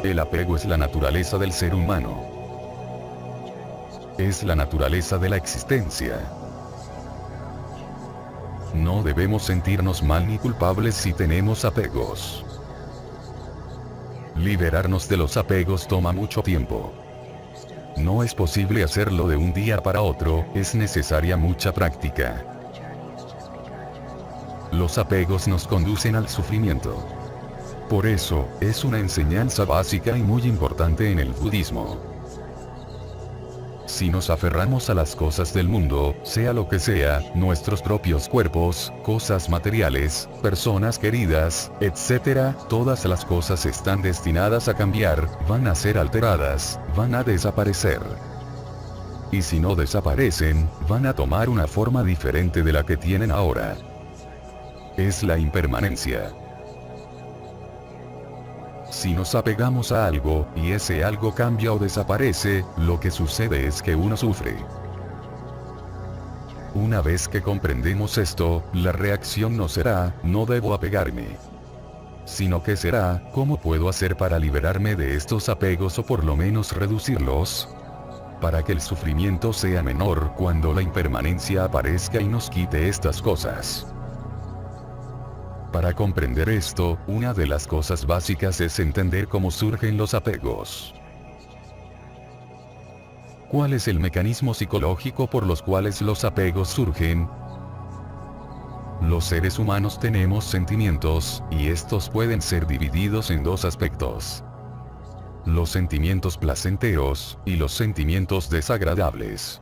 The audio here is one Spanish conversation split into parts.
El apego es la naturaleza del ser humano. Es la naturaleza de la existencia. No debemos sentirnos mal ni culpables si tenemos apegos. Liberarnos de los apegos toma mucho tiempo. No es posible hacerlo de un día para otro, es necesaria mucha práctica. Los apegos nos conducen al sufrimiento. Por eso, es una enseñanza básica y muy importante en el budismo. Si nos aferramos a las cosas del mundo, sea lo que sea, nuestros propios cuerpos, cosas materiales, personas queridas, etc., todas las cosas están destinadas a cambiar, van a ser alteradas, van a desaparecer. Y si no desaparecen, van a tomar una forma diferente de la que tienen ahora. Es la impermanencia. Si nos apegamos a algo, y ese algo cambia o desaparece, lo que sucede es que uno sufre. Una vez que comprendemos esto, la reacción no será, no debo apegarme. Sino que será, ¿cómo puedo hacer para liberarme de estos apegos o por lo menos reducirlos? Para que el sufrimiento sea menor cuando la impermanencia aparezca y nos quite estas cosas. Para comprender esto, una de las cosas básicas es entender cómo surgen los apegos. ¿Cuál es el mecanismo psicológico por los cuales los apegos surgen? Los seres humanos tenemos sentimientos, y estos pueden ser divididos en dos aspectos: los sentimientos placenteros, y los sentimientos desagradables.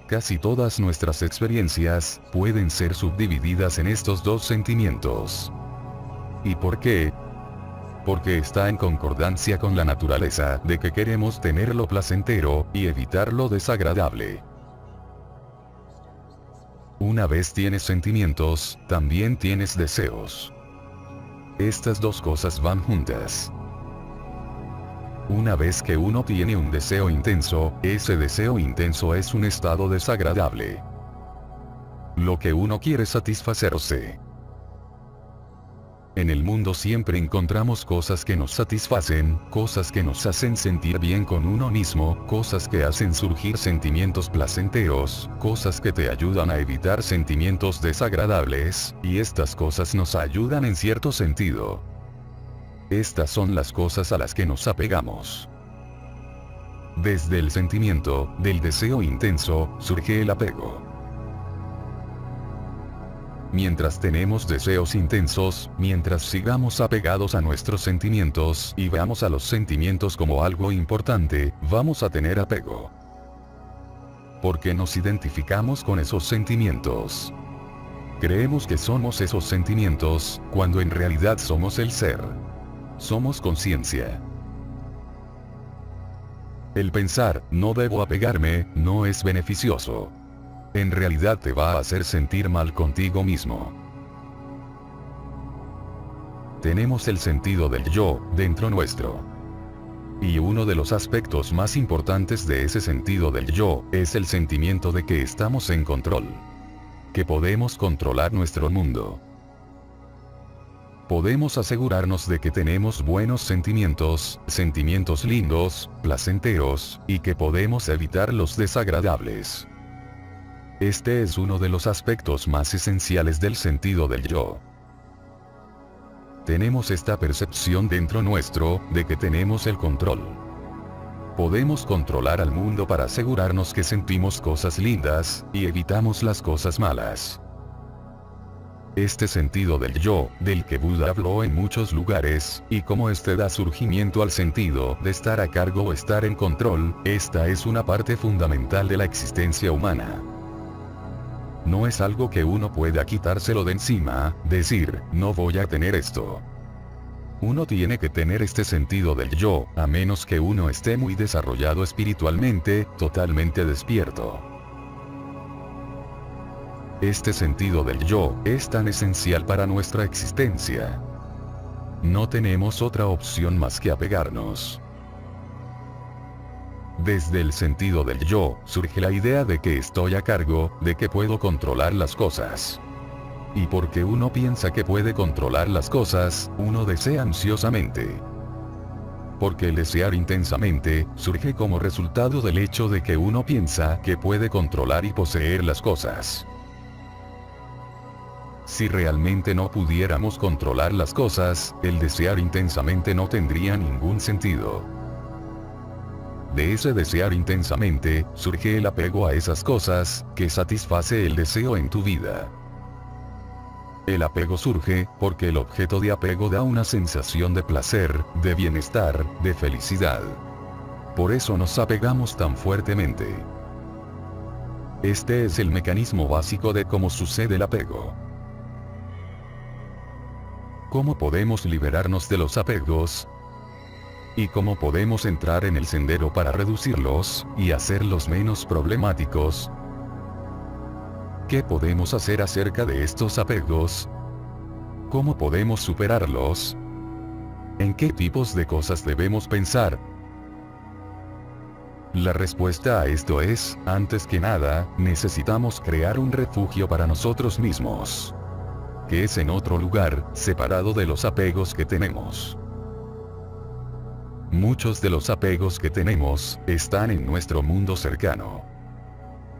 Casi todas nuestras experiencias pueden ser subdivididas en estos dos sentimientos. ¿Y por qué? Porque está en concordancia con la naturaleza de que queremos tener lo placentero y evitar lo desagradable. Una vez tienes sentimientos, también tienes deseos. Estas dos cosas van juntas. Una vez que uno tiene un deseo intenso, ese deseo intenso es un estado desagradable. Lo que uno quiere satisfacerse. En el mundo siempre encontramos cosas que nos satisfacen, cosas que nos hacen sentir bien con uno mismo, cosas que hacen surgir sentimientos placenteros, cosas que te ayudan a evitar sentimientos desagradables, y estas cosas nos ayudan en cierto sentido. Estas son las cosas a las que nos apegamos. Desde el sentimiento, del deseo intenso, surge el apego. Mientras tenemos deseos intensos, mientras sigamos apegados a nuestros sentimientos y veamos a los sentimientos como algo importante, vamos a tener apego. Porque nos identificamos con esos sentimientos. Creemos que somos esos sentimientos, cuando en realidad somos el ser. Somos conciencia. El pensar, no debo apegarme, no es beneficioso. En realidad te va a hacer sentir mal contigo mismo. Tenemos el sentido del yo, dentro nuestro. Y uno de los aspectos más importantes de ese sentido del yo, es el sentimiento de que estamos en control. Que podemos controlar nuestro mundo. Podemos asegurarnos de que tenemos buenos sentimientos, sentimientos lindos, placenteros, y que podemos evitar los desagradables. Este es uno de los aspectos más esenciales del sentido del yo. Tenemos esta percepción dentro nuestro, de que tenemos el control. Podemos controlar al mundo para asegurarnos que sentimos cosas lindas, y evitamos las cosas malas. Este sentido del yo, del que Buda habló en muchos lugares, y cómo este da surgimiento al sentido de estar a cargo o estar en control, esta es una parte fundamental de la existencia humana. No es algo que uno pueda quitárselo de encima, decir, no voy a tener esto. Uno tiene que tener este sentido del yo, a menos que uno esté muy desarrollado espiritualmente, totalmente despierto. Este sentido del yo, es tan esencial para nuestra existencia. No tenemos otra opción más que apegarnos. Desde el sentido del yo, surge la idea de que estoy a cargo, de que puedo controlar las cosas. Y porque uno piensa que puede controlar las cosas, uno desea ansiosamente. porque el desear intensamente surge como resultado del hecho de que uno piensa que puede controlar y poseer las cosas. Si realmente no pudiéramos controlar las cosas, el desear intensamente no tendría ningún sentido. De ese desear intensamente, surge el apego a esas cosas, que satisface el deseo en tu vida. El apego surge, porque el objeto de apego da una sensación de placer, de bienestar, de felicidad. Por eso nos apegamos tan fuertemente. Este es el mecanismo básico de cómo sucede el apego. ¿Cómo podemos liberarnos de los apegos? ¿Y cómo podemos entrar en el sendero para reducirlos, y hacerlos menos problemáticos? ¿Qué podemos hacer acerca de estos apegos? ¿Cómo podemos superarlos? ¿En qué tipos de cosas debemos pensar? La respuesta a esto es, antes que nada, necesitamos crear un refugio para nosotros mismos. Que es en otro lugar, separado de los apegos que tenemos. Muchos de los apegos que tenemos, están en nuestro mundo cercano.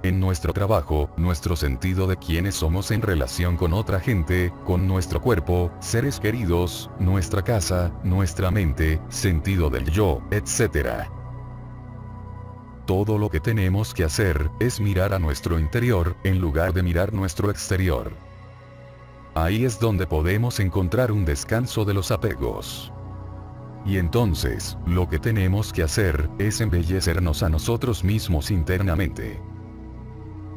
En nuestro trabajo, nuestro sentido de quiénes somos en relación con otra gente, con nuestro cuerpo, seres queridos, nuestra casa, nuestra mente, sentido del yo, etc. Todo lo que tenemos que hacer, es mirar a nuestro interior, en lugar de mirar nuestro exterior. Ahí es donde podemos encontrar un descanso de los apegos. Y entonces, lo que tenemos que hacer, es embellecernos a nosotros mismos internamente.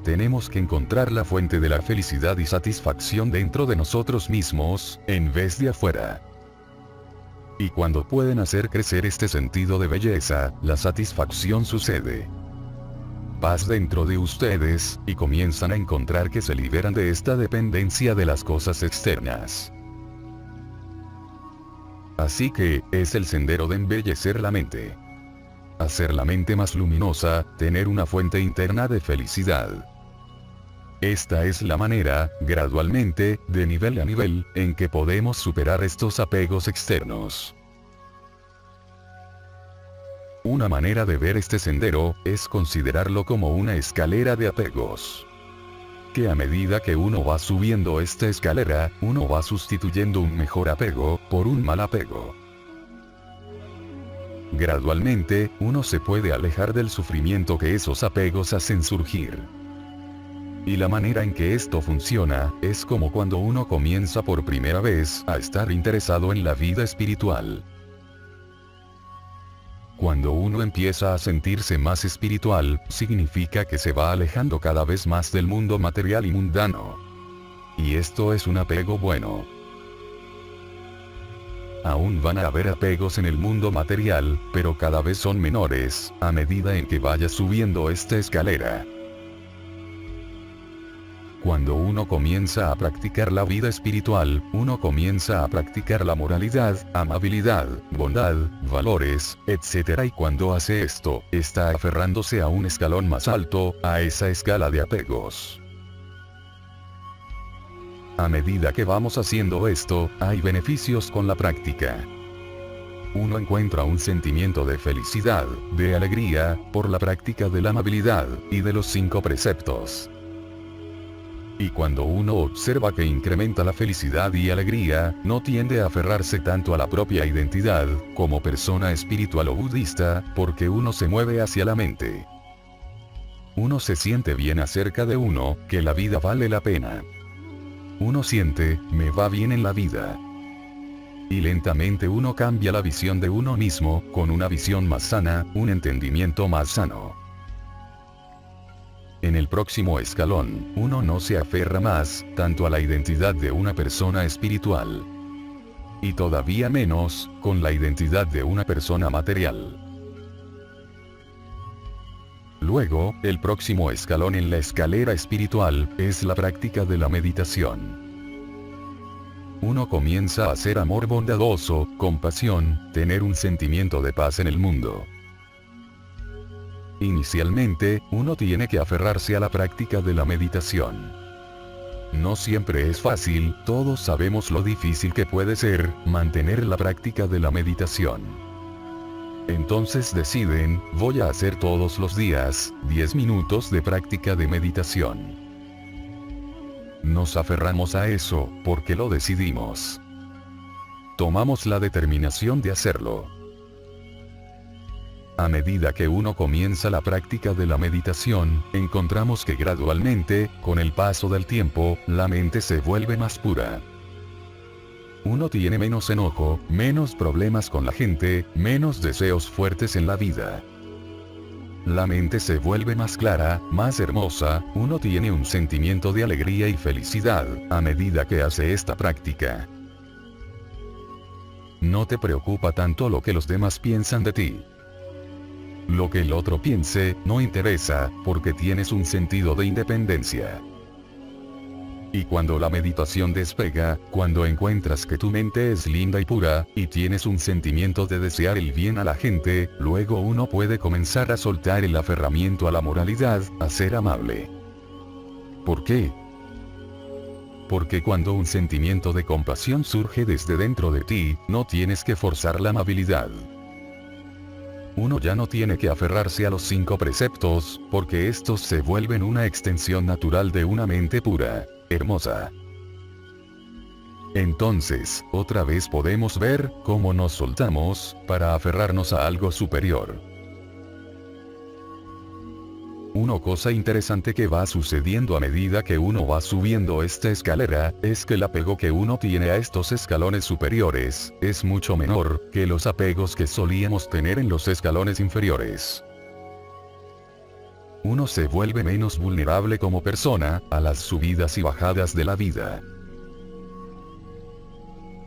Tenemos que encontrar la fuente de la felicidad y satisfacción dentro de nosotros mismos, en vez de afuera. Y cuando pueden hacer crecer este sentido de belleza, la satisfacción sucede. Paz dentro de ustedes, y comienzan a encontrar que se liberan de esta dependencia de las cosas externas. Así que, es el sendero de embellecer la mente. Hacer la mente más luminosa, tener una fuente interna de felicidad. Esta es la manera, gradualmente, de nivel a nivel, en que podemos superar estos apegos externos. Una manera de ver este sendero, es considerarlo como una escalera de apegos. Que a medida que uno va subiendo esta escalera, uno va sustituyendo un mejor apego, por un mal apego. Gradualmente, uno se puede alejar del sufrimiento que esos apegos hacen surgir. Y la manera en que esto funciona, es como cuando uno comienza por primera vez a estar interesado en la vida espiritual. Cuando uno empieza a sentirse más espiritual, significa que se va alejando cada vez más del mundo material y mundano. Y esto es un apego bueno. Aún van a haber apegos en el mundo material, pero cada vez son menores, a medida en que vaya subiendo esta escalera. Cuando uno comienza a practicar la vida espiritual, uno comienza a practicar la moralidad, amabilidad, bondad, valores, etc. Y cuando hace esto, está aferrándose a un escalón más alto, a esa escala de apegos. A medida que vamos haciendo esto, hay beneficios con la práctica. Uno encuentra un sentimiento de felicidad, de alegría, por la práctica de la amabilidad, y de los 5 preceptos. Y cuando uno observa que incrementa la felicidad y alegría, no tiende a aferrarse tanto a la propia identidad, como persona espiritual o budista, porque uno se mueve hacia la mente. Uno se siente bien acerca de uno, que la vida vale la pena. Uno siente, me va bien en la vida. Y lentamente uno cambia la visión de uno mismo, con una visión más sana, un entendimiento más sano. En el próximo escalón, uno no se aferra más, tanto a la identidad de una persona espiritual. Y todavía menos, con la identidad de una persona material. Luego, el próximo escalón en la escalera espiritual, es la práctica de la meditación. Uno comienza a hacer amor bondadoso, compasión, tener un sentimiento de paz en el mundo. Inicialmente, uno tiene que aferrarse a la práctica de la meditación. No siempre es fácil, todos sabemos lo difícil que puede ser, mantener la práctica de la meditación. Entonces deciden, voy a hacer todos los días, 10 minutos de práctica de meditación. Nos aferramos a eso, porque lo decidimos. Tomamos la determinación de hacerlo. A medida que uno comienza la práctica de la meditación, encontramos que gradualmente, con el paso del tiempo, la mente se vuelve más pura. Uno tiene menos enojo, menos problemas con la gente, menos deseos fuertes en la vida. La mente se vuelve más clara, más hermosa, uno tiene un sentimiento de alegría y felicidad, a medida que hace esta práctica. No te preocupa tanto lo que los demás piensan de ti. Lo que el otro piense, no interesa, porque tienes un sentido de independencia. Y cuando la meditación despega, cuando encuentras que tu mente es linda y pura, y tienes un sentimiento de desear el bien a la gente, luego uno puede comenzar a soltar el aferramiento a la moralidad, a ser amable. ¿Por qué? Porque cuando un sentimiento de compasión surge desde dentro de ti, no tienes que forzar la amabilidad. Uno ya no tiene que aferrarse a los 5 preceptos, porque estos se vuelven una extensión natural de una mente pura, hermosa. Entonces, otra vez podemos ver cómo nos soltamos, para aferrarnos a algo superior. Una cosa interesante que va sucediendo a medida que uno va subiendo esta escalera, es que el apego que uno tiene a estos escalones superiores, es mucho menor, que los apegos que solíamos tener en los escalones inferiores. Uno se vuelve menos vulnerable como persona, a las subidas y bajadas de la vida.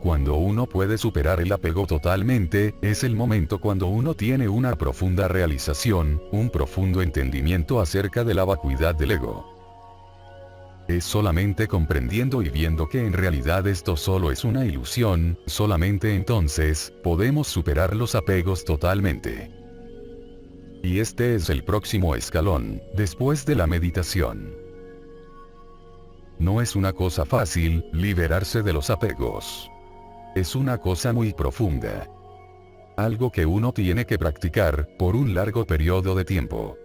Cuando uno puede superar el apego totalmente, es el momento cuando uno tiene una profunda realización, un profundo entendimiento acerca de la vacuidad del ego. Es solamente comprendiendo y viendo que en realidad esto solo es una ilusión, solamente entonces, podemos superar los apegos totalmente. Y este es el próximo escalón, después de la meditación. No es una cosa fácil, liberarse de los apegos. Es una cosa muy profunda. Algo que uno tiene que practicar, por un largo periodo de tiempo.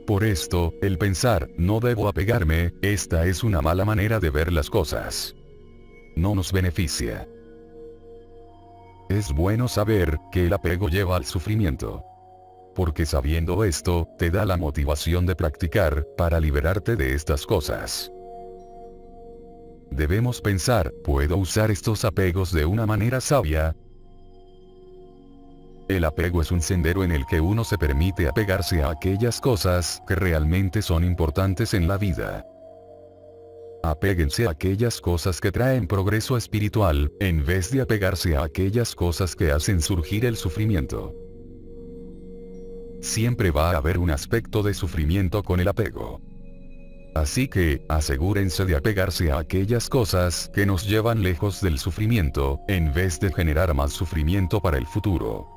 Por esto, el pensar, no debo apegarme, esta es una mala manera de ver las cosas. No nos beneficia. Es bueno saber, que el apego lleva al sufrimiento. Porque sabiendo esto, te da la motivación de practicar, para liberarte de estas cosas. Debemos pensar, ¿puedo usar estos apegos de una manera sabia? El apego es un sendero en el que uno se permite apegarse a aquellas cosas que realmente son importantes en la vida. Apéguense a aquellas cosas que traen progreso espiritual, en vez de apegarse a aquellas cosas que hacen surgir el sufrimiento. Siempre va a haber un aspecto de sufrimiento con el apego. Así que, asegúrense de apegarse a aquellas cosas que nos llevan lejos del sufrimiento, en vez de generar más sufrimiento para el futuro.